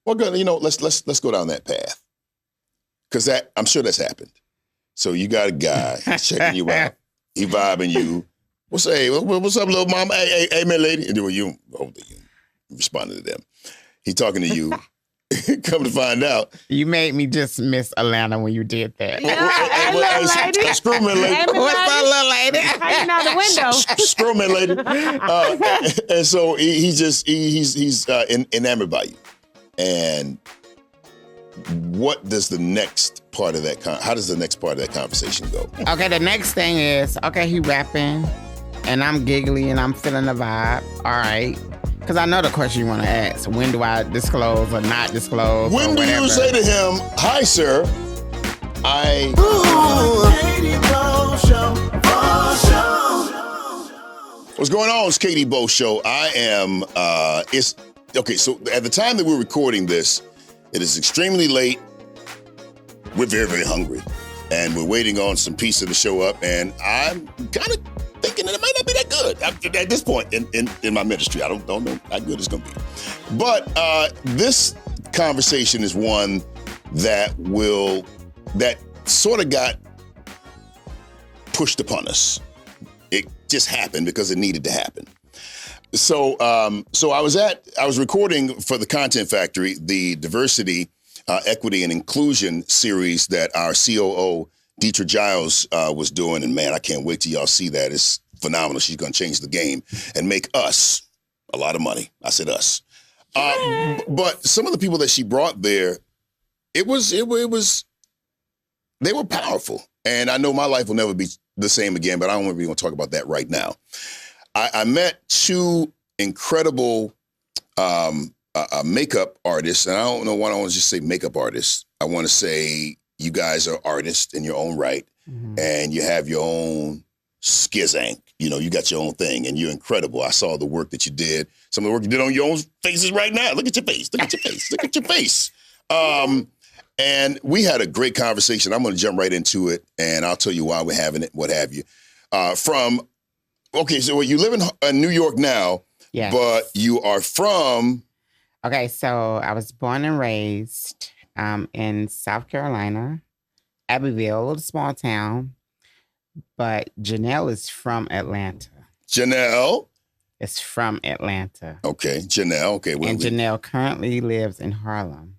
Well, good. Let's go down that path because I'm sure that's happened. So you got a guy checking you out, he vibing you. What's up, little mama? Hey, man, lady. And then you responded to them. He talking to you. Come to find out, you made me just miss Atlanta when you did that. Screwman lady. What's up, little lady? Hanging out the window. Screwman lady. And so he's enamored by you. And what does the next part of that? How does the next part of that conversation go? Okay, the next thing is he rapping, and I'm giggly and I'm feeling the vibe. All right. Because I know the question you want to ask. When do I disclose or not disclose? When do you say to him, "Hi, sir, What's going on? It's Katie Bo Show. I am, okay, so at the time that we're recording this, it is extremely late. We're very, very hungry. And we're waiting on some pizza to show up. And I'm kind of thinking that it might not be that good at this point in my ministry. I don't know how good it's going to be. But this conversation is one that sort of got pushed upon us. It just happened because it needed to happen. So I was recording for the Content Factory, the diversity, equity, and inclusion series that our COO, Deetra Giles, was doing. And man, I can't wait till y'all see that. It's phenomenal. She's going to change the game and make us a lot of money. I said us. But some of the people that she brought there, they were powerful. And I know my life will never be the same again, but I don't want to talk about that right now. I met two incredible makeup artists, and I don't know why I don't want to just say makeup artists. I want to say you guys are artists in your own right, and you have your own skizank. You know, you got your own thing, and you're incredible. I saw the work that you did. Some of the work you did on your own faces right now. Look at your face. Look at your face. Look at your face. And we had a great conversation. I'm going to jump right into it, and I'll tell you why we're having it, what have you. So you live in New York now, yes, but you are from... Okay, so I was born and raised in South Carolina, Abbeville, a little small town, but Janelle is from Atlanta. Janelle? Is from Atlanta. Okay, Janelle. Okay, Janelle currently lives in Harlem.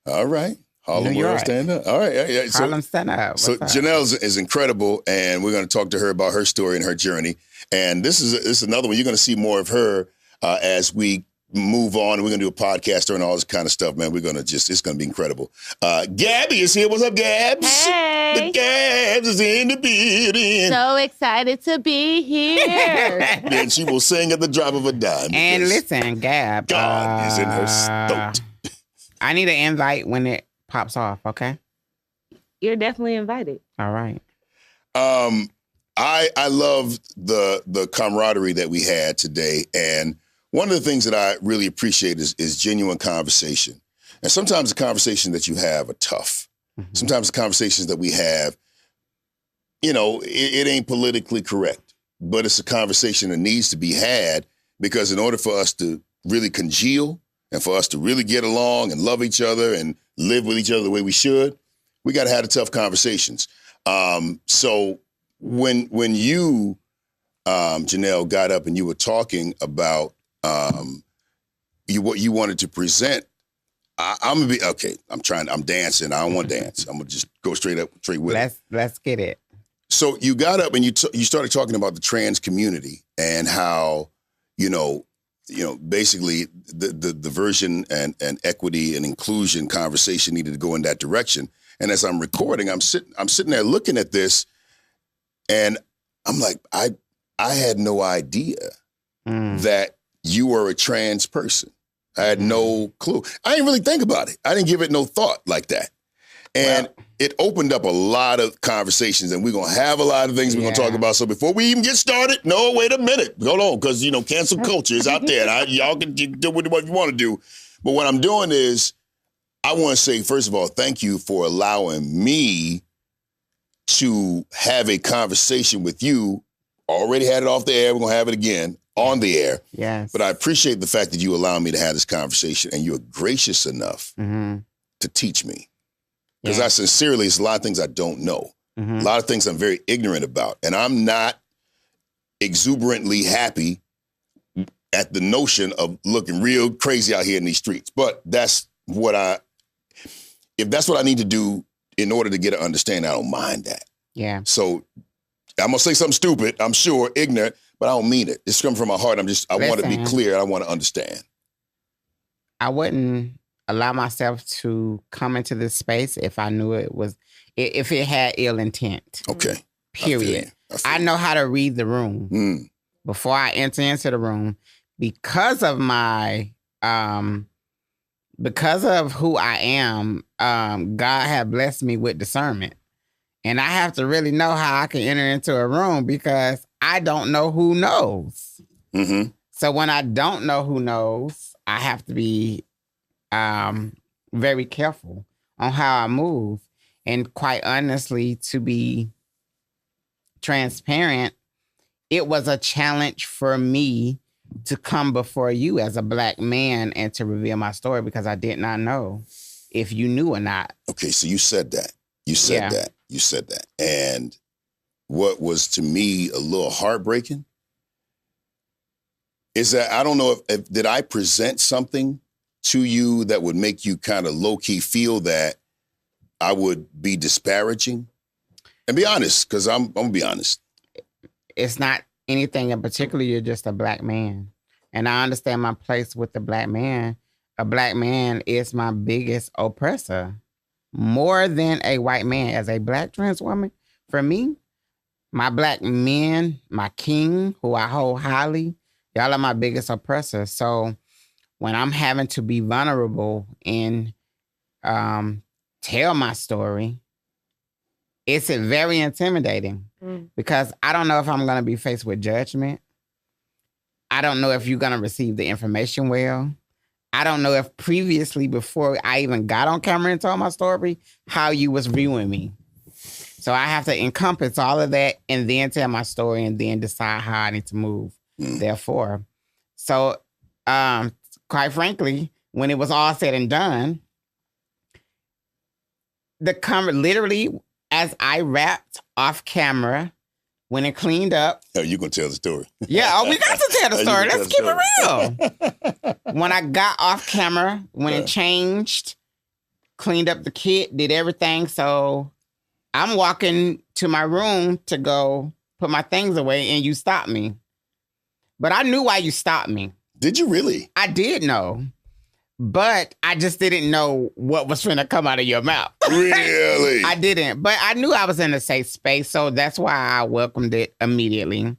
All right. Harlem World Stand Up. All right. Yeah. Harlem Stand Up. So Janelle is incredible, and we're going to talk to her about her story and her journey. And this is another one. You're going to see more of her as we move on. We're going to do a podcast and all this kind of stuff, man. It's going to be incredible. Gabby is here. What's up, Gabs? Hey. The Gabs is in the building. So excited to be here. And she will sing at the drop of a dime. And listen, Gab. God is in her stoat. I need an invite when it pops off, okay? You're definitely invited. All right. I love the camaraderie that we had today. And one of the things that I really appreciate is genuine conversation. And sometimes the conversations that you have are tough. Mm-hmm. Sometimes the conversations that we have, it ain't politically correct, but it's a conversation that needs to be had because in order for us to really congeal and for us to really get along and love each other and live with each other the way we should, we got to have the tough conversations. So when you, Janelle, got up and you were talking about what you wanted to present, I'm gonna be okay. I'm dancing. I don't want to dance. I'm gonna just go straight with it. Let's get it. So you got up and you started talking about the trans community and how basically the diversion and equity and inclusion conversation needed to go in that direction. And as I'm recording, I'm sitting there looking at this, and I'm like, I had no idea that you were a trans person. I had no clue. I didn't really think about it. I didn't give it no thought like that. And it opened up a lot of conversations, and we're going to have a lot of things we're going to talk about. So before we even get started, no, wait a minute. Hold on, because, cancel culture is out there. Y'all can do what you want to do. But what I'm doing is I want to say, first of all, thank you for allowing me to have a conversation with you. Already had it off the air. We're going to have it again on the air. Yes. But I appreciate the fact that you allow me to have this conversation and you're gracious enough to teach me. Because I sincerely, it's a lot of things I don't know. A lot of things I'm very ignorant about. And I'm not exuberantly happy at the notion of looking real crazy out here in these streets. But if that's what I need to do in order to get an understanding, I don't mind that. Yeah. So I'm going to say something stupid, I'm sure, ignorant, but I don't mean it. It's coming from my heart. I want to be clear. I want to understand. I wouldn't allow myself to come into this space if I knew if it had ill intent. Okay. Period. I know how to read the room before I enter into the room because of because of who I am. God had blessed me with discernment. And I have to really know how I can enter into a room because I don't know who knows. So when I don't know who knows, I have to be very careful on how I move. And quite honestly, to be transparent, it was a challenge for me to come before you as a Black man and to reveal my story because I did not know if you knew or not. Okay, so you said that. You said that. And what was to me a little heartbreaking is that I don't know if did I present something to you that would make you kind of low-key feel that I would be disparaging? And be honest, because I'm going to be honest. It's not anything in particular. You're just a Black man. And I understand my place with the Black man. A Black man is my biggest oppressor. More than a white man. As a Black trans woman, for me, my Black men, my king, who I hold highly, y'all are my biggest oppressor. So when I'm having to be vulnerable and tell my story, it's very intimidating because I don't know if I'm going to be faced with judgment. I don't know if you're going to receive the information well. I don't know if previously, before I even got on camera and told my story, how you was viewing me. So I have to encompass all of that and then tell my story and then decide how I need to move. Therefore, so quite frankly, when it was all said and done, literally as I wrapped off camera, when it cleaned up. Oh, you gonna tell the story? Yeah, we got to tell the story. Let's keep it real. When I got off camera, when it changed, cleaned up the kit, did everything. So I'm walking to my room to go put my things away, and you stopped me. But I knew why you stopped me. Did you really? I did know. But I just didn't know what was finna come out of your mouth. Really? I didn't. But I knew I was in a safe space, so that's why I welcomed it immediately.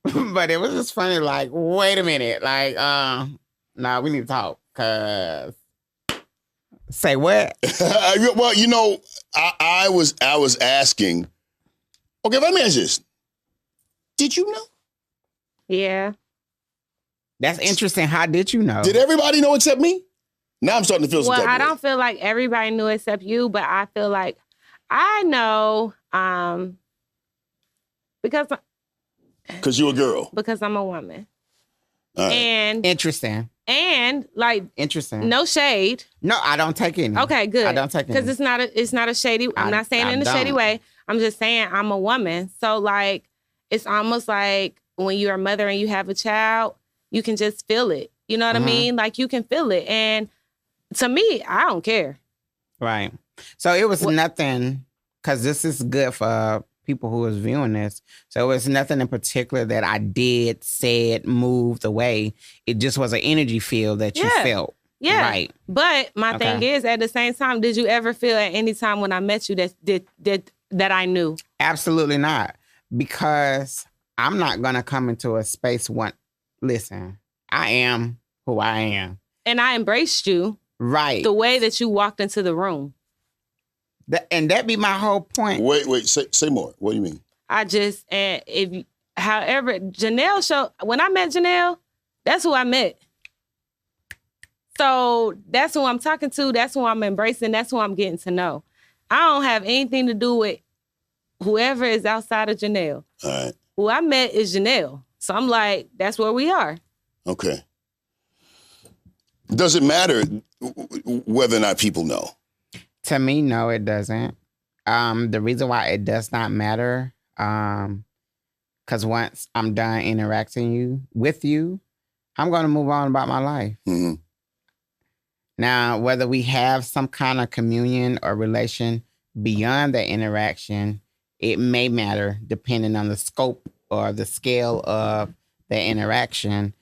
But it was just funny, like, wait a minute. Like, nah, we need to talk, because... Say what? Well, you know, I was asking... Okay, let me ask you this. Did you know? Yeah. That's interesting. How did you know? Did everybody know except me? Now I'm starting to feel some type of way. I don't feel like everybody knew except you, but I feel like I know because you're a girl. Because I'm a woman. All right. And interesting. And like interesting. No shade. No, I don't take any. Okay, good. I don't take any. Because it's not a shady. I'm not saying it in a shady way. I'm just saying I'm a woman. So like it's almost like when you're a mother and you have a child, you can just feel it. You know what I mean? Like you can feel it. And to me, I don't care. Right. So it was nothing, because this is good for people who is viewing this. So it was nothing in particular that I did, said, moved away. It just was an energy field that you felt. Yeah. Right. But my thing is, at the same time, did you ever feel at any time when I met you that I knew? Absolutely not. Because I'm not going to come into a space listen, I am who I am. And I embraced you. Right. The way that you walked into the room. And that be my whole point. Wait, say more. What do you mean? However, when I met Janelle, that's who I met. So that's who I'm talking to. That's who I'm embracing. That's who I'm getting to know. I don't have anything to do with whoever is outside of Janelle. All right. Who I met is Janelle. So I'm like, that's where we are. Okay. Does it matter whether or not people know? To me, no, it doesn't. The reason why it does not matter, because once I'm done interacting with you, I'm going to move on about my life. Mm-hmm. Now, whether we have some kind of communion or relation beyond the interaction, it may matter depending on the scope or the scale of the interaction.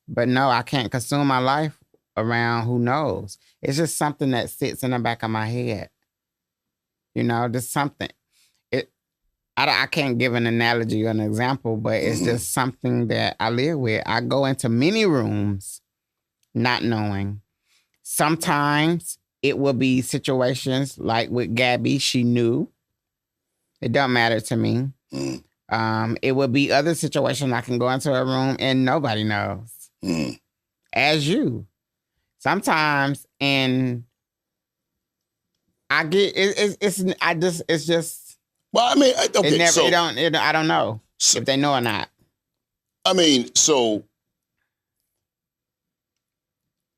But no, I can't consume my life around who knows. It's just something that sits in the back of my head. Just something. I can't give an analogy or an example, but it's just something that I live with. I go into many rooms not knowing. Sometimes it will be situations like with Gabby, she knew. It don't matter to me. It will be other situations I can go into a room and nobody knows. As you. Sometimes, and I get it's just. Well, I mean, okay, I don't know if they know or not. I mean, so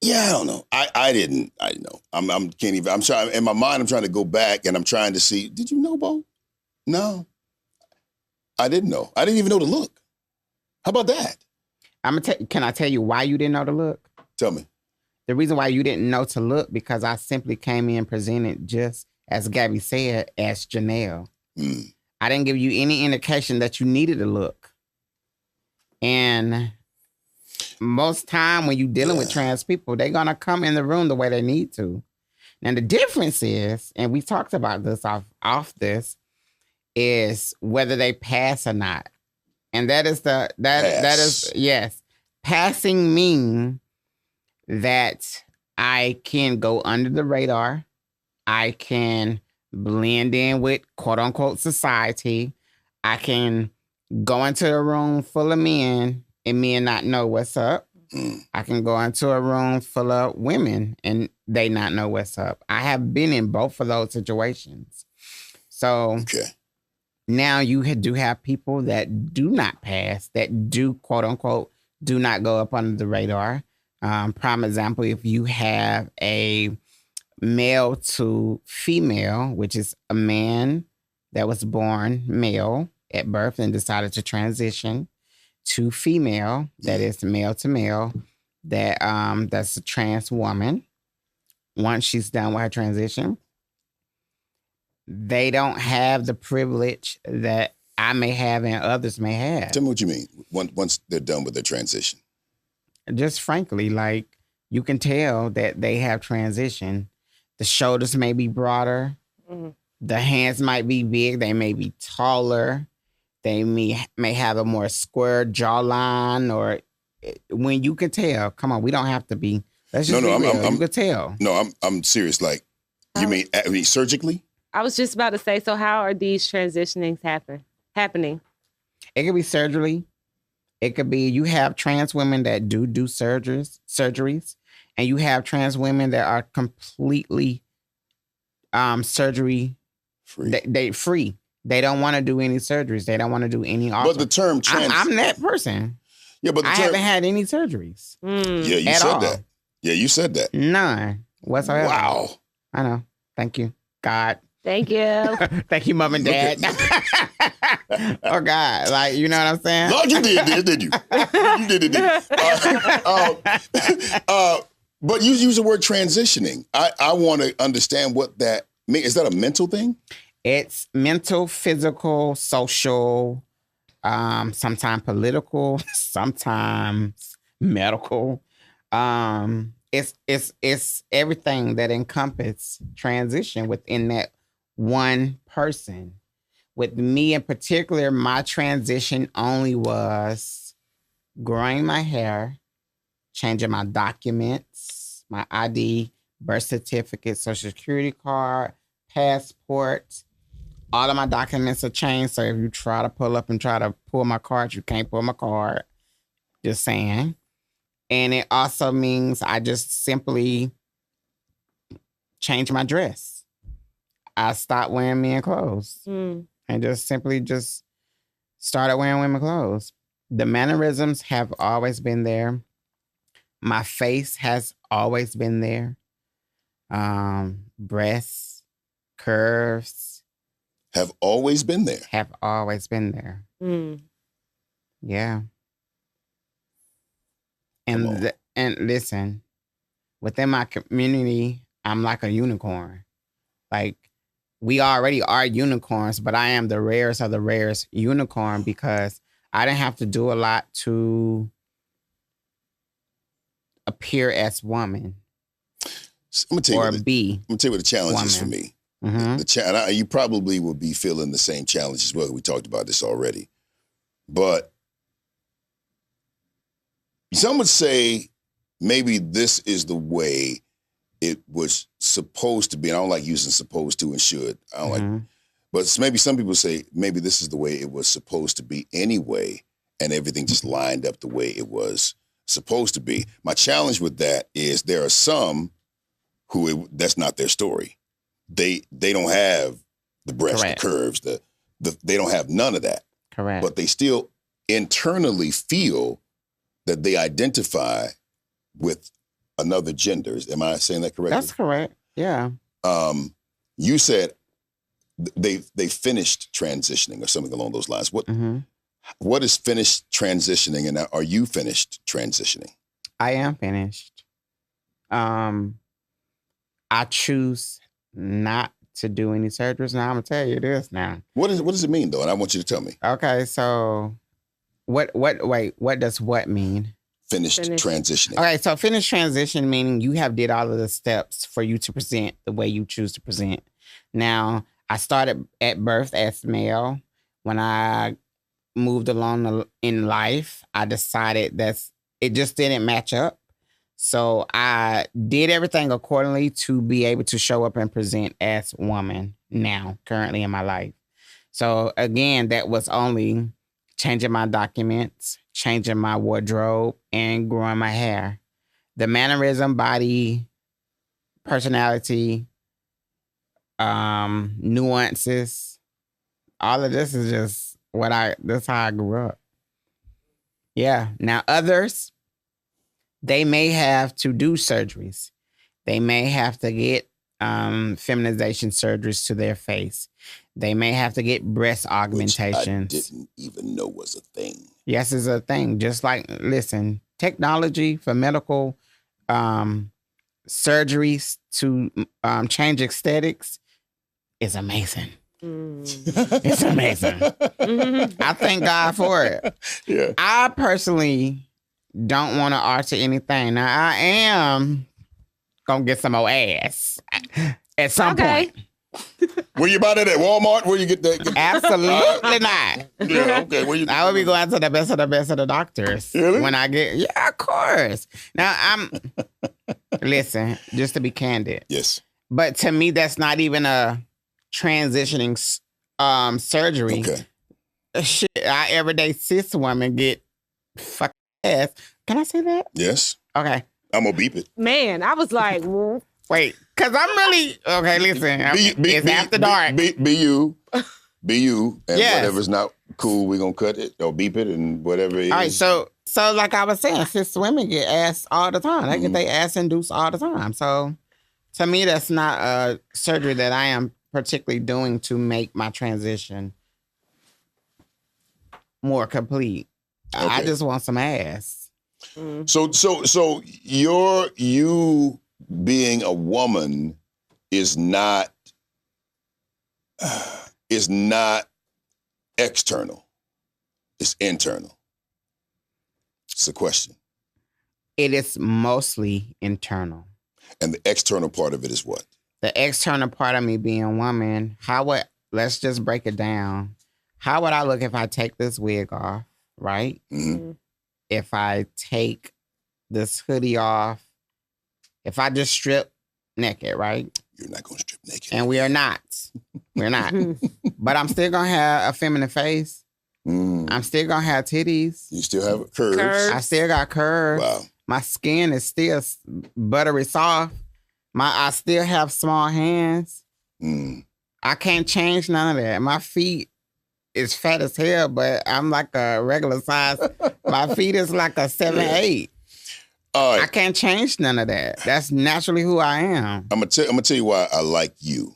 yeah, I don't know. I didn't know. I'm trying in my mind. I'm trying to go back and I'm trying to see. Did you know, Bo? No, I didn't know. I didn't even know the look. How about that? Can I tell you why you didn't know the look? Tell me. The reason why you didn't know to look because I simply came in presented just as Gabby said as Janelle. I didn't give you any indication that you needed to look. And most time when you're dealing with trans people, they're going to come in the room the way they need to. Now, the difference is, and we talked about this off this, is whether they pass or not. And that is yes. Passing mean that I can go under the radar. I can blend in with quote unquote society. I can go into a room full of men and men not know what's up. I can go into a room full of women and they not know what's up. I have been in both of those situations. So now you do have people that do not pass, that do quote unquote do not go up under the radar. Prime example, if you have a male to female, which is a man that was born male at birth and decided to transition to female, that is male to male, that's a trans woman. Once she's done with her transition, they don't have the privilege that I may have and others may have. Tell me what you mean once they're done with their transition. Just frankly, like you can tell that they have transitioned. The shoulders may be broader. The hands might be big. They may be taller. They may have a more square jawline, or when you can tell. Come on, we don't have to be. Let's just be real. You can tell. No, I'm serious. Like, you mean surgically? I was just about to say. So, how are these transitionings happening? It could be surgery. It could be you have trans women that do surgeries. And you have trans women that are completely surgery free. They free. They don't want to do any surgeries. They don't want to do any. But the term trans, I'm that person. Yeah, but I haven't had any surgeries. Yeah, you said that. Yeah, you said that. None whatsoever. Wow. I know. Thank you, God. Thank you. Thank you, Mom and Dad. Oh God, like you know what I'm saying? Lord, you did you? You did. But you use the word transitioning. I want to understand what that means. Is that a mental thing? It's mental, physical, social, sometimes political, sometimes medical. It's everything that encompasses transition within that one person. With me in particular, my transition only was growing my hair, changing my documents, my ID, birth certificate, social security card, passport. All of my documents are changed. So if you try to pull up and try to pull my card, you can't pull my card. Just saying. And it also means I just simply changed my dress. I stopped wearing men clothes and just simply started wearing women clothes. The mannerisms have always been there. My face has always been there. Breasts, curves. Have always been there. Have always been there. Yeah. And listen, within my community, I'm like a unicorn. Like, we already are unicorns, but I am the rarest of the rarest unicorn because I didn't have to do a lot to appear as woman. I'm gonna tell or you be. I'm gonna tell you what the challenge woman. is for me. Mm-hmm. You probably will be feeling the same challenge as well. We talked about this already, but some would say maybe this is the way it was supposed to be. And I don't like using supposed to and should. I don't like, but maybe some people say maybe this is the way it was supposed to be anyway, and everything just lined up the way it was supposed to be. My challenge with that is there are some who that's not their story. They don't have the breast, the curves, they don't have none of that. Correct. But they still internally feel that they identify with another gender. Am I saying that correctly? That's correct. Yeah. You said they finished transitioning or something along those lines. What is finished transitioning, and are you finished transitioning? I am finished. I choose not to do any surgeries. Now I'm gonna tell you this now. What does it mean though? And I want you to tell me. Okay, so what does what mean? Finished transitioning. Okay, so finished transition meaning you have did all of the steps for you to present the way you choose to present. Now, I started at birth as male. When I moved along in life, I decided it just didn't match up. So I did everything accordingly to be able to show up and present as woman now, currently in my life. So again, that was only changing my documents, changing my wardrobe, and growing my hair. The mannerism, body, personality, nuances, all of this is just that's how I grew up. Yeah. Now others, they may have to do surgeries. They may have to get feminization surgeries to their face. They may have to get breast augmentations. Which I didn't even know was a thing. Yes, it's a thing. Just like, listen, technology for medical surgeries to change aesthetics is amazing. It's amazing. I thank God for it. Yeah. I personally don't want to alter anything. Now, I am going to get some more ass at some point. Where you buy that at Walmart? Where you get that? Absolutely not. Yeah, okay. I will be going to the best of the doctors. Really? When I get, yeah, of course. Now, listen, just to be candid. Yes. But to me, that's not even a transitioning surgery. Okay. Shit, our everyday cis woman get fucking ass. Can I say that? Yes. Okay. I'm going to beep it. Man, I was like, wait, because I'm really, okay, listen. It's after dark. Be you. Be you. And whatever's not cool, we're going to cut it or beep it and whatever it is. All right, so like I was saying, cis women get ass all the time. They get their ass induced all the time. So to me, that's not a surgery that I am particularly doing to make my transition more complete. Okay. I just want some ass. So you being a woman is not external. It's internal. It's a question. It is mostly internal. And the external part of it is what? The external part of me being a woman, let's just break it down. How would I look if I take this wig off, right? Mm-hmm. If I take this hoodie off, if I just strip naked, right? You're not going to strip naked. And we are not. We're not. But I'm still going to have a feminine face. I'm still going to have titties. You still have curves. I still got curves. Wow. My skin is still buttery soft. I still have small hands. I can't change none of that. My feet is fat as hell, but I'm like a regular size. My feet is like a 7'8". All right. I can't change none of that. That's naturally who I am. I'm gonna tell you why I like you.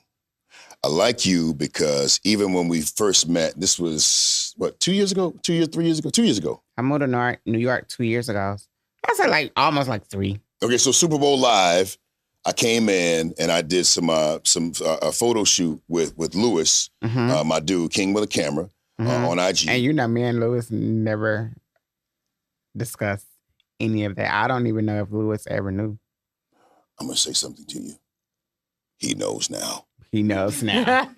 I like you because even when we first met, this was, 2 years ago? 2 years, 3 years ago? 2 years ago. I moved to New York 2 years ago. I say like almost like 3. Okay, so Super Bowl Live, I came in and I did some photo shoot with Lewis, my dude, King with a camera, on IG. And you know, me and Lewis never discussed any of that. I don't even know if Lewis ever knew. I'm going to say something to you. He knows now. He knows now.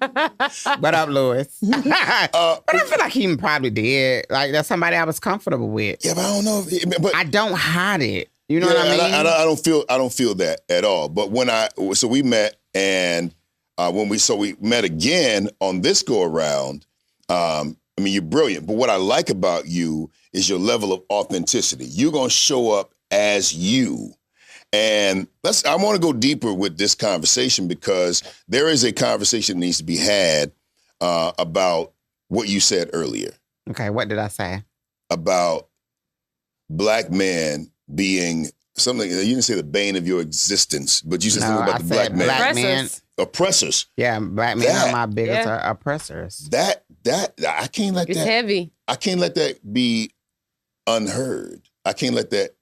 What up, Lewis? But I feel like he probably did. Like, that's somebody I was comfortable with. Yeah, but I don't know. But I don't hide it. You know what I mean? I don't feel that at all. But so we met, and when we met again on this go around. I mean, you're brilliant. But what I like about you is your level of authenticity. You're gonna show up as you. And I want to go deeper with this conversation because there is a conversation that needs to be had about what you said earlier. Okay, what did I say? About black men being something, you didn't say the bane of your existence, but you said something about the black men. Black men. Oppressors. Yeah, black men are my biggest oppressors. That I can't let it's that. It's heavy. I can't let that be unheard. I can't let that,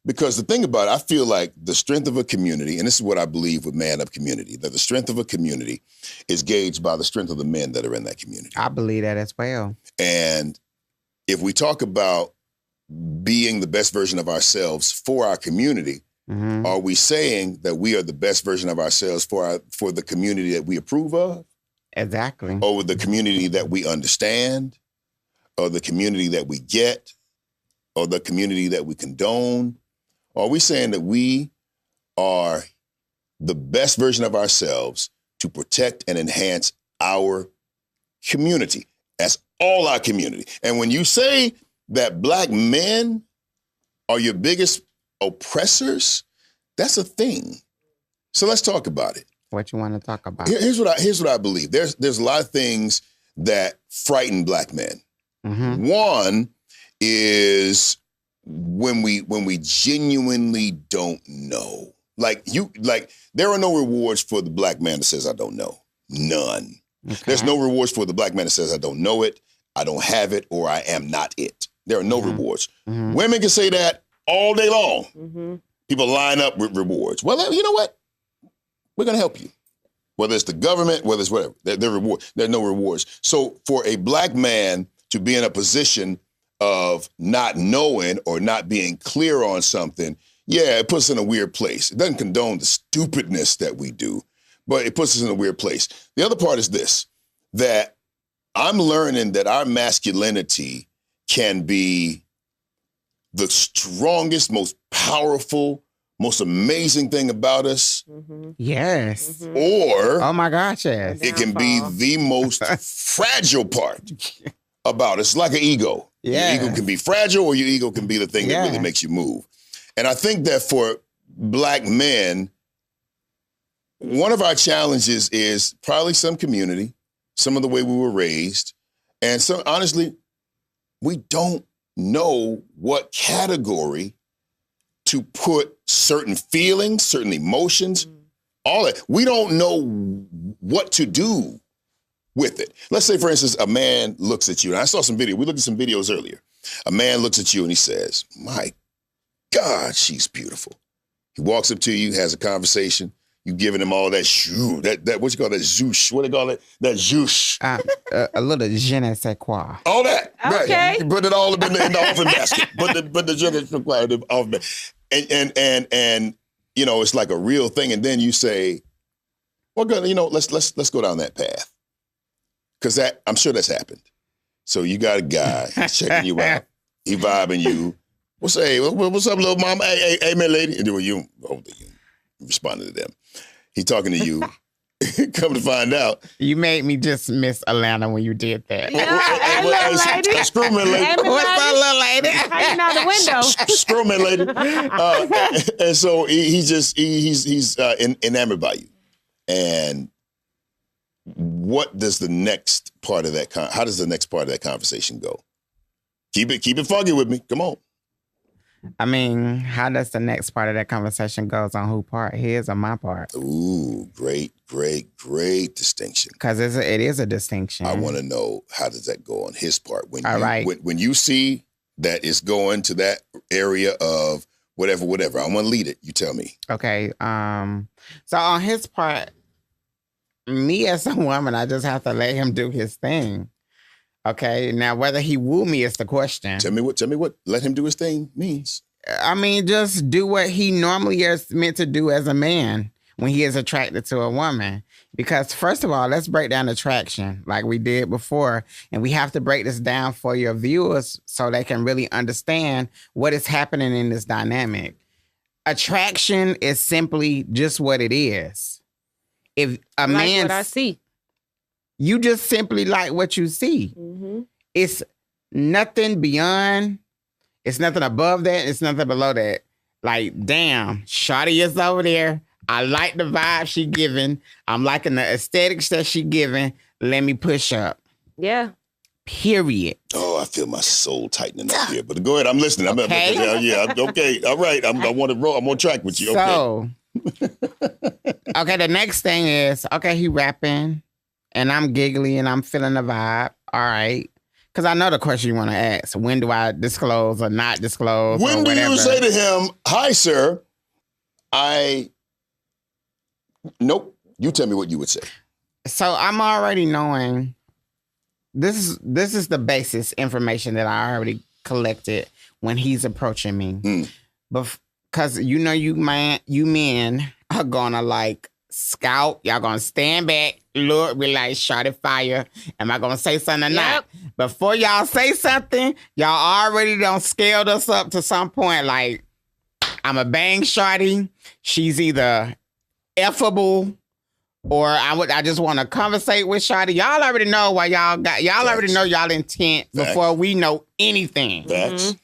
because the thing about it, I feel like the strength of a community, and this is what I believe with Man Up Community, that the strength of a community is gauged by the strength of the men that are in that community. I believe that as well. And if we talk about being the best version of ourselves for our community, are we saying that we are the best version of ourselves for the community that we approve of? Exactly. Or the community that we understand, or the community that we get, or the community that we condone? Or are we saying that we are the best version of ourselves to protect and enhance our community? That's all our community. And when you say that black men are your biggest oppressors, that's a thing. So let's talk about it. What you want to talk about? Here's what I believe. There's a lot of things that frighten black men. One is when we genuinely don't know. Like there are no rewards for the black man that says I don't know. None. Okay. There's no rewards for the black man that says I don't know it, I don't have it, or I am not it. There are no rewards. Women can say that all day long. People line up with rewards. Well, you know what? We're going to help you. Whether it's the government, whether it's whatever, there are no rewards. So for a black man to be in a position of not knowing or not being clear on something, yeah, it puts us in a weird place. It doesn't condone the stupidness that we do, but it puts us in a weird place. The other part is this, that I'm learning that our masculinity can be the strongest, most powerful, most amazing thing about us. Yes. Or, oh my gosh, yes. It can be the most fragile part about us. It's like an ego. Yeah. Your ego can be fragile, or your ego can be the thing that really makes you move. And I think that for black men, one of our challenges is probably some community, some of the way we were raised. And so honestly, we don't know what category to put certain feelings, certain emotions, all that. We don't know what to do with it. Let's say, for instance, a man looks at you, and I saw some video. We looked at some videos earlier. A man looks at you and he says, my God, she's beautiful. He walks up to you, has a conversation. You giving him all that shoo, that what you call that zoosh? What do they call it? That zoosh. A little je ne sais quoi. All that. Okay. Right. Put it all in the offering basket. Put the je ne sais quoi in the offering basket. And you know, it's like a real thing. And then you say, well, good, you know, let's go down that path. Because I'm sure that's happened. So you got a guy, he's checking you out. He vibing you. What's up, little mama? Hey, man, lady. And then you responded to them. He talking to you. Come to find out. You made me just miss Atlanta when you did that. Screw me, lady. What's up, little lady? Hanging out the window. Screw me, lady. And so he's enamored by you. And what does the next part of that, how does the next part of that conversation go? Keep it funky with me. Come on. I mean, how does the next part of that conversation goes on who part? His or my part? Ooh, great distinction. Because it is a distinction. I want to know, how does that go on his part? Right. When you see that it's going to that area of whatever, I want to lead it. You tell me. Okay. So on his part, me as a woman, I just have to let him do his thing. Okay. Now, whether he woo me is the question. Tell me what let him do his thing means. I mean, just do what he normally is meant to do as a man when he is attracted to a woman. Because first of all, let's break down attraction like we did before. And we have to break this down for your viewers so they can really understand what is happening in this dynamic. Attraction is simply just what it is. If a man, what I see. You just simply like what you see. Mm-hmm. It's nothing beyond, it's nothing above that, it's nothing below that. Like, damn, shawty is over there. I like the vibe she giving. I'm liking the aesthetics that she giving. Let me push up. Yeah. Period. Oh, I feel my soul tightening up here. But go ahead, I'm listening. Okay. Okay, all right. I want to roll. I'm on track with you. Okay. So, okay, the next thing is, okay, he rapping. And I'm giggly and I'm feeling the vibe. All right. Because I know the question you want to ask. When do I disclose or not disclose? When do you say to him, hi, sir, nope. You tell me what you would say. So I'm already knowing this is the basis information that I already collected when he's approaching me. But because you men are gonna like scout, y'all gonna stand back, look, be like, shot at fire. Am I gonna say something or not? Before y'all say something, y'all already done scaled us up to some point. Like, I'm a bang shawty. She's either effable or I just want to conversate with shawty. Y'all already know why y'all already know y'all intent before we know anything. Mm-hmm.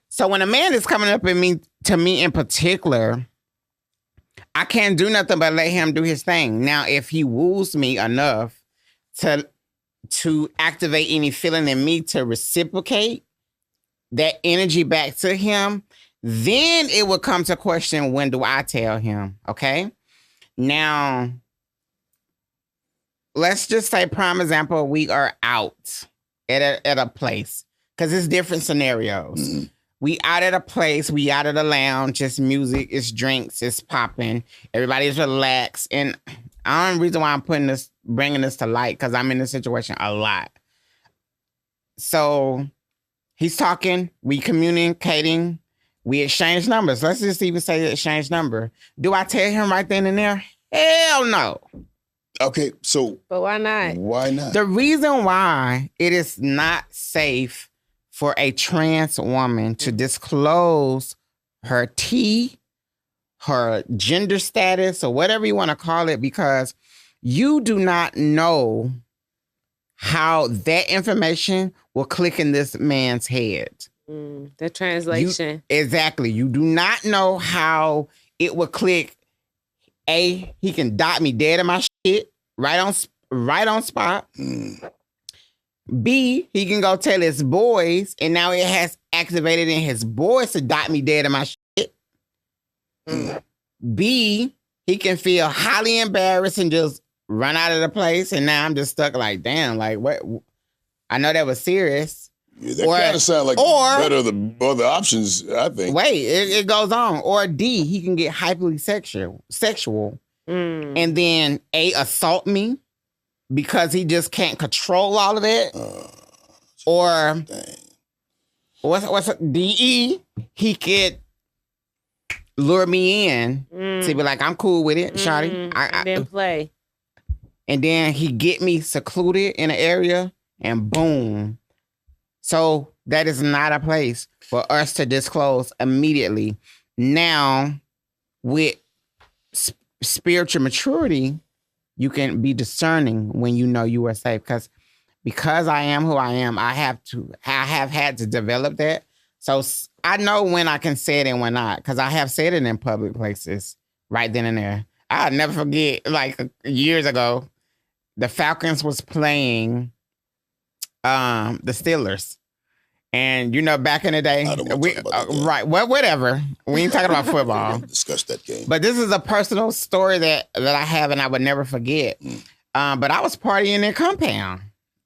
So when a man is coming up to me in particular, I can't do nothing but let him do his thing. Now, if he woos me enough to activate any feeling in me to reciprocate that energy back to him, then it would come to question, when do I tell him? Okay? Now, let's just say, prime example, we are out at a place, because it's different scenarios. Mm-hmm. We out at a place, we out at a lounge, it's music, it's drinks, it's popping, everybody's relaxed. And the only reason why I'm bringing this to light, because I'm in this situation a lot. So he's talking, we communicating, we exchange numbers. Let's just even say exchange number. Do I tell him right then and there? Hell no. Okay, so. But why not? Why not? The reason why it is not safe for a trans woman to disclose her her gender status, or whatever you want to call it, because you do not know how that information will click in this man's head. The translation. Exactly. You do not know how it will click. A, he can dot me dead in my shit right on spot. B, he can go tell his boys, and now it has activated in his boys to dot me dead in my shit. B, he can feel highly embarrassed and just run out of the place, and now I'm just stuck like, damn, like, what? I know that was serious. Yeah, that kind of sounds like better the other options, I think. Wait, it goes on. Or D, he can get hyperly sexual and then A, assault me, because he just can't control all of that. Or what's DE? He could lure me in to be like, I'm cool with it, shawty. I didn't play. And then he get me secluded in an area, and boom. So that is not a place for us to disclose immediately. Now, with spiritual maturity, you can be discerning when you know you are safe. Because I am who I am, I have had to develop that. So I know when I can say it and when not, because I have said it in public places right then and there. I'll never forget, like years ago, the Falcons was playing the Steelers. And back in the day, I don't want to talk about that game. Right? Well, whatever. We ain't talking about football. Discuss that game. But this is a personal story that I have, and I would never forget. But I was partying in Compound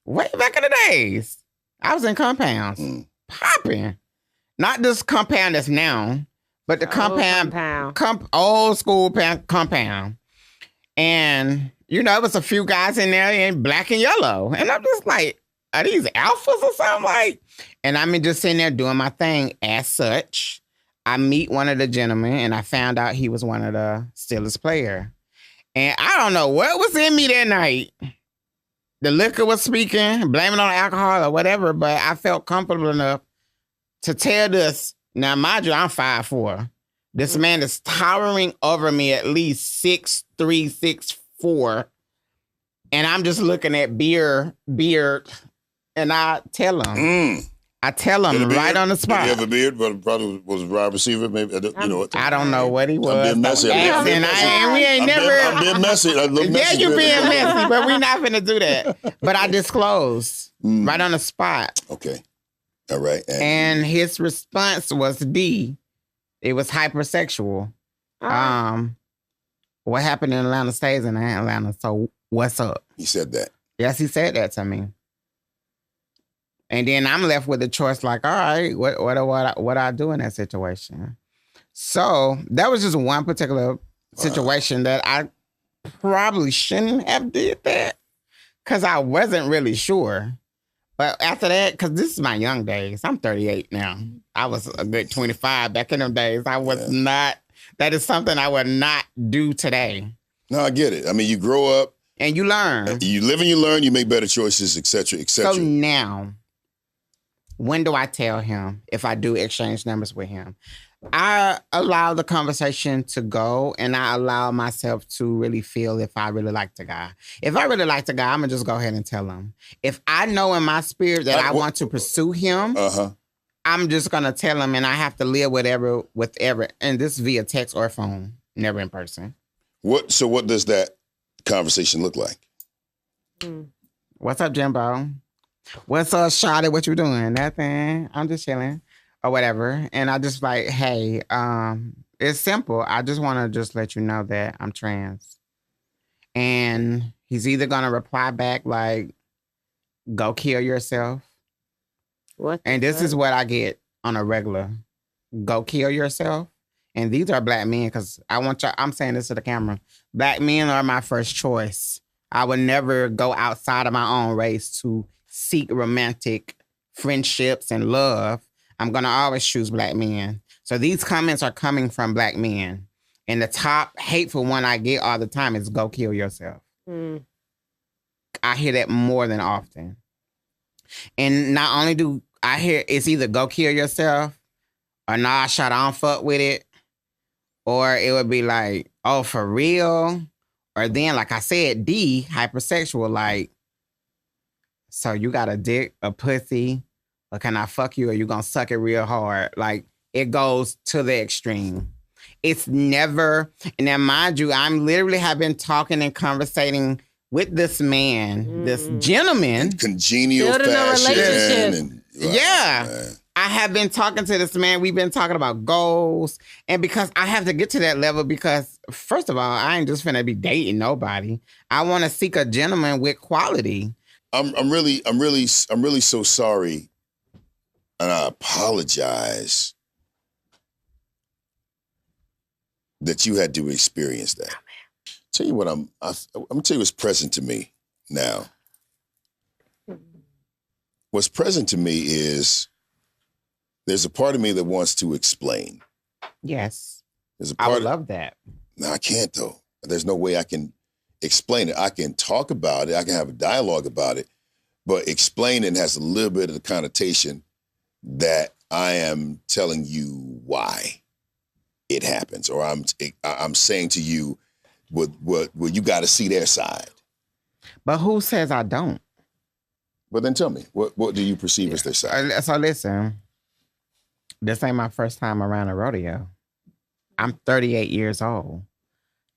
way back in the days. I was in Compounds, popping. Not this Compound that's now, but the old school Compound. And it was a few guys in there in black and yellow, and I'm just like, are these alphas or something like? And I'm just sitting there doing my thing. As such, I meet one of the gentlemen, and I found out he was one of the Steelers player. And I don't know what was in me that night. The liquor was speaking, blaming on alcohol or whatever, but I felt comfortable enough to tell this. Now, mind you, I'm 5'4". This man is towering over me at least 6'3", 6'4". And I'm just looking at beard, and I tell him. I tell him right on the spot. Did he have a beard? But probably was a wide receiver. Maybe I don't know what he was. I'm being messy. I'm being messy. Yeah, you being messy, but we're not finna do that. But I disclosed right on the spot. Okay, all right. And his response was D. It was hypersexual. What happened in Atlanta stays in Atlanta. So what's up? He said that. Yes, he said that to me. And then I'm left with a choice like, all right, what I do in that situation? So that was just one particular situation that I probably shouldn't have did that because I wasn't really sure. But after that, because this is my young days, I'm 38 now. I was a good 25 back in them days. I was not, that is something I would not do today. No, I get it. I mean, you grow up. And you learn. You live and you learn, you make better choices, et cetera, et cetera. So now, when do I tell him if I do exchange numbers with him? I allow the conversation to go, and I allow myself to really feel if I really like the guy. If I really like the guy, I'm going to just go ahead and tell him. If I know in my spirit that I want to pursue him, I'm just going to tell him, and I have to live whatever, and this via text or phone, never in person. So what does that conversation look like? What's up, Jimbo? What's up, Shawty? What you doing? Nothing. I'm just chilling. Or whatever. And I just like, hey, it's simple. I just want to just let you know that I'm trans. And he's either going to reply back like, go kill yourself. And this is what I get on a regular. Go kill yourself. And these are black men because I'm saying this to the camera. Black men are my first choice. I would never go outside of my own race to seek romantic friendships and love. I'm going to always choose black men. So these comments are coming from black men. And the top hateful one I get all the time is go kill yourself. I hear that more than often. And not only do I hear it's either go kill yourself or nah, shot, I don't fuck with it. Or it would be like, oh, for real? Or then, like I said, D, hypersexual, like, so you got a dick, a pussy, or can I fuck you or you gonna suck it real hard? Like, it goes to the extreme. It's never, and now mind you, I'm literally have been talking and conversating with this man, this gentleman. Congenial building fashion. a relationship. I have been talking to this man. We've been talking about goals. And because I have to get to that level because, first of all, I ain't just finna be dating nobody. I want to seek a gentleman with quality. I'm really so sorry. And I apologize that you had to experience that. Tell you what, I'm gonna tell you what's present to me now. What's present to me is there's a part of me that wants to explain. Yes. I would love that. No, I can't though. There's no way I can explain it. I can talk about it. I can have a dialogue about it, but explaining has a little bit of the connotation that I am telling you why it happens, or I'm saying to you, what you got to see their side. But who says I don't? Well, then tell me, what do you perceive as their side? So listen, this ain't my first time around a rodeo. I'm 38 years old.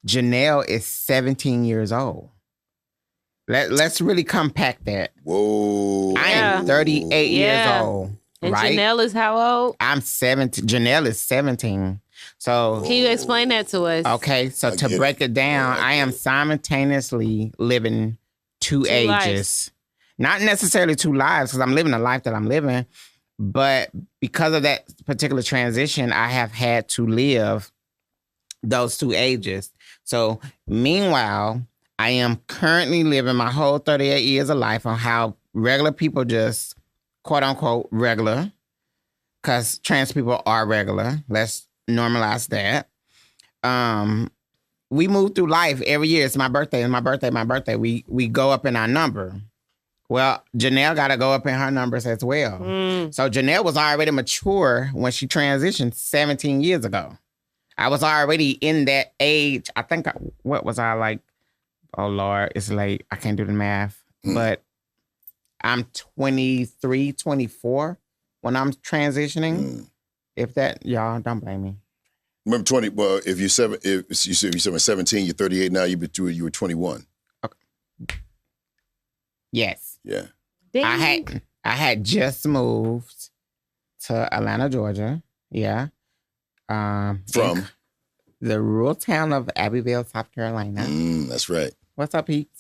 Janelle is 17 years old. Let's really compact that. Whoa. I am 38 years old. And right? Janelle is how old? I'm 17. Janelle is 17. So can you explain that to us? Okay, so to break it down, I am simultaneously living two ages. Lives. Not necessarily two lives, because I'm living the life that I'm living, but because of that particular transition, I have had to live those two ages. So meanwhile, I am currently living my whole 38 years of life on how regular people just, quote unquote, regular, because trans people are regular. Let's normalize that. We move through life every year. It's my birthday. It's my birthday. My birthday. We go up in our number. Well, Janelle got to go up in her numbers as well. So Janelle was already mature when she transitioned 17 years ago. I was already in that age. I think, what was I like? Oh, Lord, it's late. I can't do the math. But I'm 23, 24 when I'm transitioning. If that, y'all, don't blame me. Remember 20, well, if you're 17, you're 38 now, you were 21. Okay. Yes. Yeah. I had just moved to Atlanta, Georgia. Yeah. From? The rural town of Abbeville, South Carolina. That's right. What's up, Pete?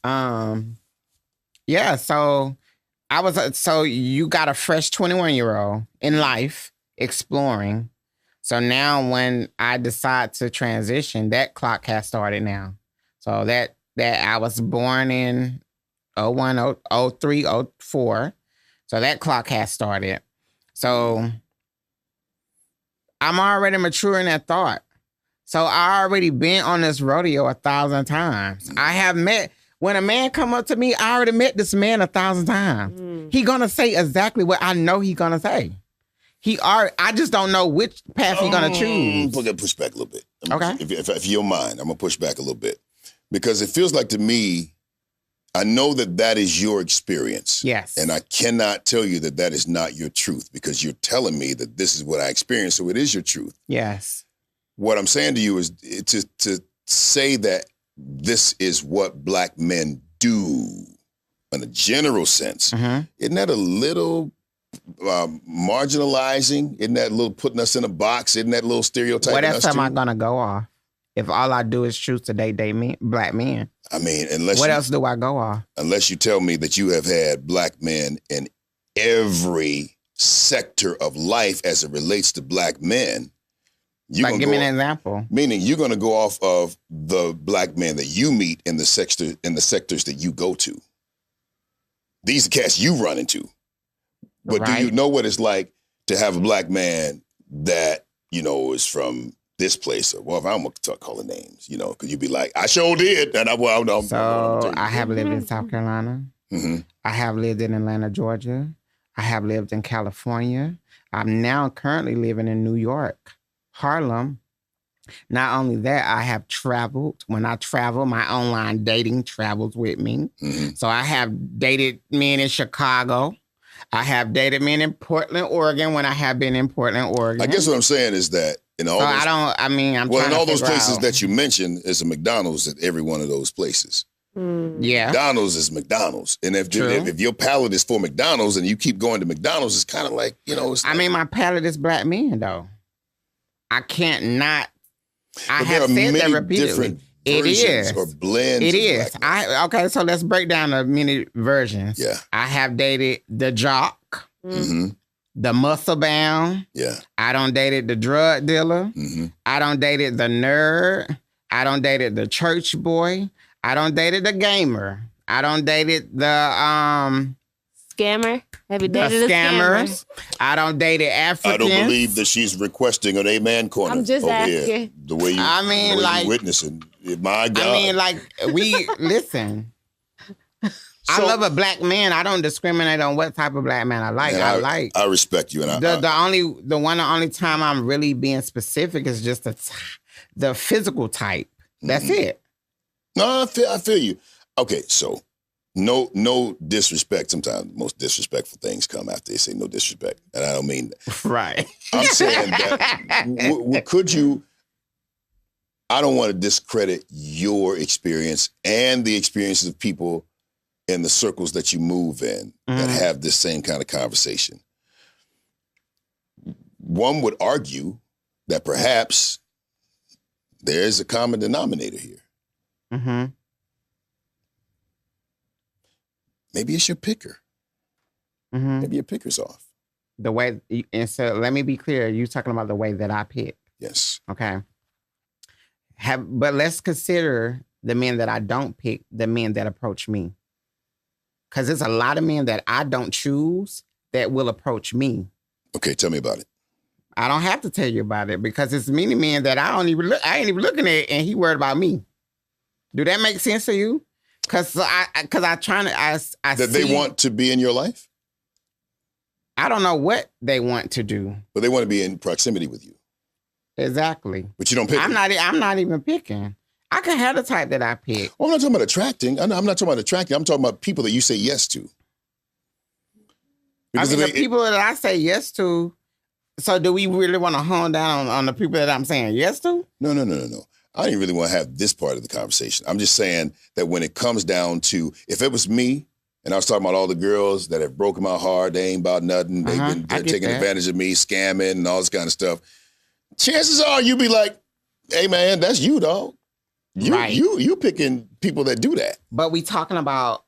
Yeah, so so you got a fresh 21-year-old in life exploring. So now when I decide to transition, that clock has started now. So that I was born in 01, 03, 04. So that clock has started. So I'm already mature in that thought. So I already been on this rodeo 1,000 times. I have met, when a man come up to me, I already met this man 1,000 times. He gonna say exactly what I know he gonna say. I just don't know which path he gonna choose. Push back a little bit. Okay. If you don't mind, I'm gonna push back a little bit. Because it feels like to me, I know that is your experience. Yes. And I cannot tell you that is not your truth, because you're telling me that this is what I experienced, so it is your truth. Yes. What I'm saying to you is to say that this is what Black men do in a general sense. Isn't that a little marginalizing? Isn't that a little putting us in a box? Isn't that a little stereotyping What us? else am I gonna go off if all I do is choose to date Black men? I mean, what else do I go off? Unless you tell me that you have had Black men in every sector of life as it relates to Black men. Like, give me an example. Meaning you're going to go off of the Black men that you meet in the sectors that you go to. These are cats you run into. But right. Do you know what it's like to have a Black man that, is from this place? Or, well, if I'm going to start calling names, because you'd be like, I sure did. And I have lived in South Carolina. I have lived in Atlanta, Georgia. I have lived in California. I'm now currently living in New York, Harlem. Not only that, I have traveled. When I travel, my online dating travels with me. So I have dated men in Chicago. I have dated men in Portland, Oregon, when I have been in Portland, Oregon. I guess what I'm saying is that in all those places that you mentioned, is a McDonald's at every one of those places. Yeah. McDonald's is McDonald's. And if your palate is for McDonald's and you keep going to McDonald's, it's kind of like, my palate is Black men, though. I can't not. I but have said that repeatedly. It is. Or blends. It is. Okay, so let's break down the many versions. Yeah. I have dated the jock, the muscle bound. Yeah. I don't dated the drug dealer. I don't dated the nerd. I don't dated the church boy. I don't dated the gamer. I don't dated the scammer. Have you dated the scammers? I don't dated Africans. I don't believe that she's requesting an amen corner. I'm just asking. Here. The way you witnessing. My God. Listen. I love a Black man. I don't discriminate on what type of Black man I like. I respect you. And the only time I'm really being specific is just the physical type. That's it. No, I feel you. Okay, so no disrespect. Sometimes the most disrespectful things come after they say no disrespect. And I don't mean that. Right. I'm saying that could you, I don't want to discredit your experience and the experiences of people in the circles that you move in that have this same kind of conversation. One would argue that perhaps there's a common denominator here. Mm-hmm. Maybe it's your picker. Mm-hmm. Maybe your picker's off. The way, and so let me be clear, you're talking about the way that I pick. Yes. Okay. But let's consider the men that I don't pick, the men that approach me. Because there's a lot of men that I don't choose that will approach me. Okay, tell me about it. I don't have to tell you about it because it's many men that I ain't even looking at, and he worried about me. Do that make sense to you? Because they want to be in your life? I don't know what they want to do. But they want to be in proximity with you. Exactly. But you don't pick. I'm not even picking. I can have the type that I pick. Well, I'm not talking about attracting. I'm not talking about attracting. I'm talking about people that you say yes to. Because the people that I say yes to. So do we really want to hone down on the people that I'm saying yes to? No. I didn't really want to have this part of the conversation. I'm just saying that when it comes down to, if it was me, and I was talking about all the girls that have broken my heart, they ain't about nothing, they're taking advantage of me, scamming and all this kind of stuff, chances are you be like, hey man, that's you, dog. You picking people that do that. But we talking about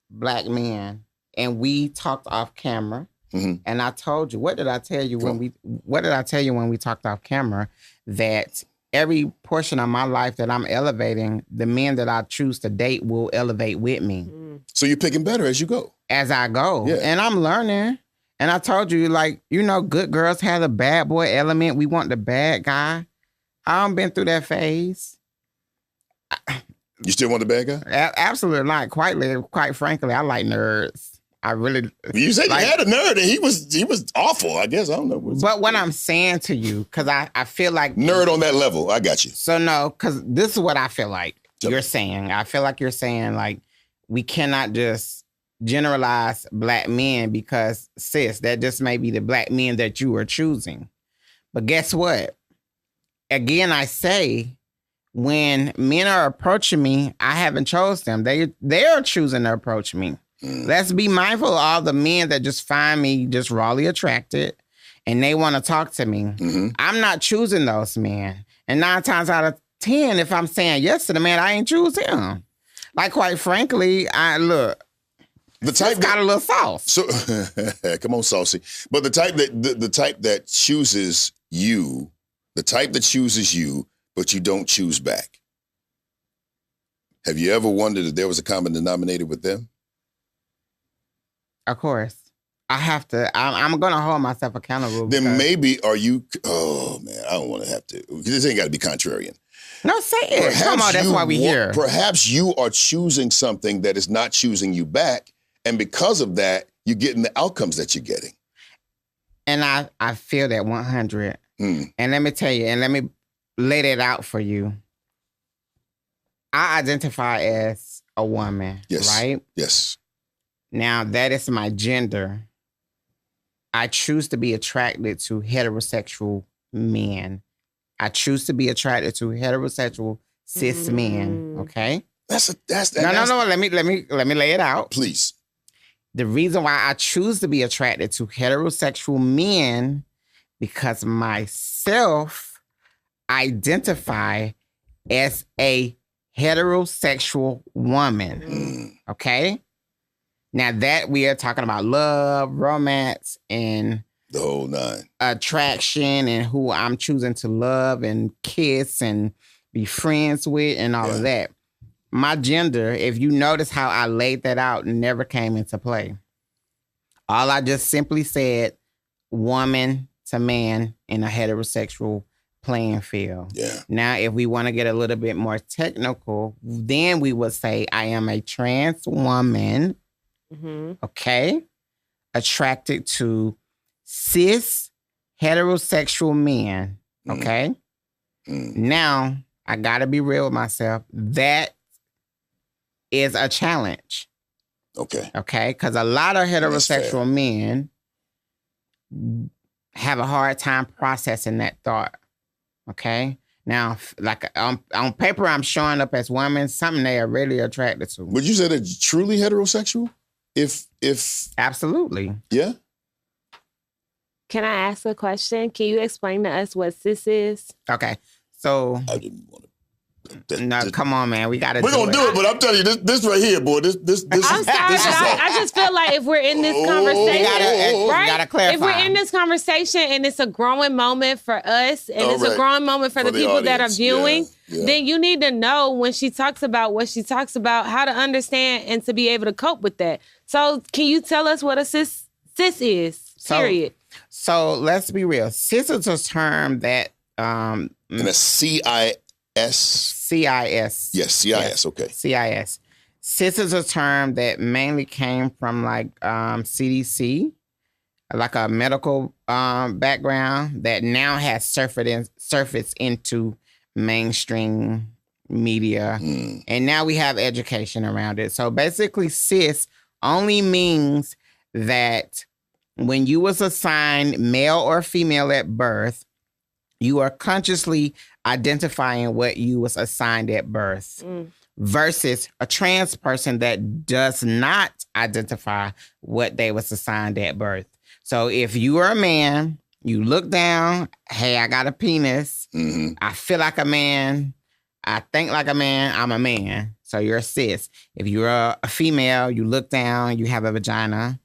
black men, and we talked off camera. Mm-hmm. And I told you, what did I tell you when we talked off camera? That every portion of my life that I'm elevating, the men that I choose to date will elevate with me. Mm. So you're picking better as you go. As I go. Yeah. And I'm learning. And I told you, good girls have the bad boy element. We want the bad guy. I haven't been through that phase. You still want the bad guy? Absolutely not. Quite frankly, I like nerds. I really. You said you had a nerd, and he was awful. I guess I don't know. But what I'm saying to you, because I feel like nerd on that level. I got you. So no, because this is what I feel like you're saying. I feel like you're saying like we cannot just generalize black men because sis, that just may be the black men that you are choosing. But guess what? Again, I say when men are approaching me, I haven't chosen them. They are choosing to approach me. Let's be mindful of all the men that just find me just rawly attracted and they want to talk to me. Mm-hmm. I'm not choosing those men. And 9 times out of 10, if I'm saying yes to the man, I ain't choose him. Like, quite frankly, the type got a little sauce. So, come on, saucy. But the type that chooses you, but you don't choose back. Have you ever wondered if there was a common denominator with them? Of course. I have to. I'm going to hold myself accountable. Then maybe oh, man, I don't want to have to. This ain't got to be contrarian. No, say it. Perhaps come on, that's why we're here. Perhaps you are choosing something that is not choosing you back. And because of that, you're getting the outcomes that you're getting. And I feel that 100. And let me tell you, and let me lay that out for you. I identify as a woman, right? Yes. Now, that is my gender. I choose to be attracted to heterosexual men. I choose to be attracted to heterosexual cis men, okay? No. Let me lay it out. Please. The reason why I choose to be attracted to heterosexual men because myself identify as a heterosexual woman, okay? Now that we are talking about love, romance, and the whole 9, attraction, and who I'm choosing to love and kiss and be friends with and all of that. My gender, if you notice how I laid that out, never came into play. All I just simply said, woman to man in a heterosexual playing field. Yeah. Now, if we want to get a little bit more technical, then we would say I am a trans woman. Okay, attracted to cis heterosexual men. Okay, now I gotta be real with myself. That is a challenge. Okay, because a lot of heterosexual men have a hard time processing that thought. Okay, Now, like on paper, I'm showing up as women, something they are really attracted to. Would you say they're truly heterosexual? If Absolutely. Yeah. Can I ask a question? Can you explain to us what cis is? Okay. So I didn't want to. Come on, man. We're gonna do it, but I'm telling you, this right here, boy. This. I'm sorry. I just feel like if we're in this conversation, right? We gotta clarify. If we're in this conversation and it's a growing moment for us, and it's a growing moment for the people audience. that are viewing, Yeah. then you need to know when she talks about what she talks about, how to understand and to be able to cope with that. So, can you tell us what a cis is? Period. So let's be real. Cis is a term that And a CIS. CIS. Yes, CIS. Okay. CIS. Cis is a term that mainly came from like CDC, like a medical background that now has surfaced into mainstream media. And now we have education around it. So basically, cis only means that when you was assigned male or female at birth, you are consciously identifying what you was assigned at birth versus a trans person that does not identify what they was assigned at birth. So if you are a man, you look down, hey, I got a penis. I feel like a man. I think like a man. I'm a man. So you're a cis. If you're a female, you look down, you have a vagina.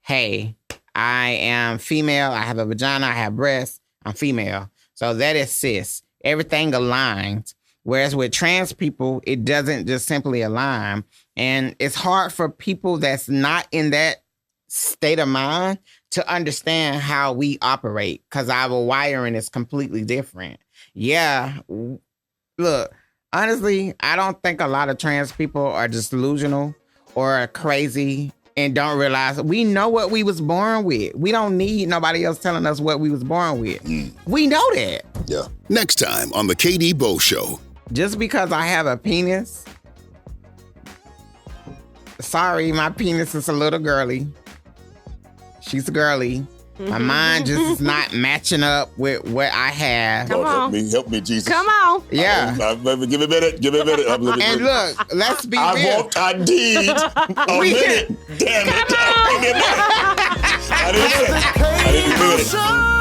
Hey, I am female. I have a vagina. I have breasts. I'm female. So that is cis. Everything aligns. Whereas with trans people, it doesn't just simply align. And it's hard for people that's not in that state of mind to understand how we operate because our wiring is completely different. Yeah. Look, honestly, I don't think a lot of trans people are just delusional or crazy and don't realize we know what we was born with. We don't need nobody else telling us what we was born with. We know that. Yeah. Next time on the KD Bo Show. Just because I have a penis, sorry, my penis is a little girly. She's girly. My mind just is not matching up with what I have. Come on. Help me, Jesus. Come on. Yeah. Give me a minute. And look, let's be real. I need a minute. Damn it. Come on. I need a minute.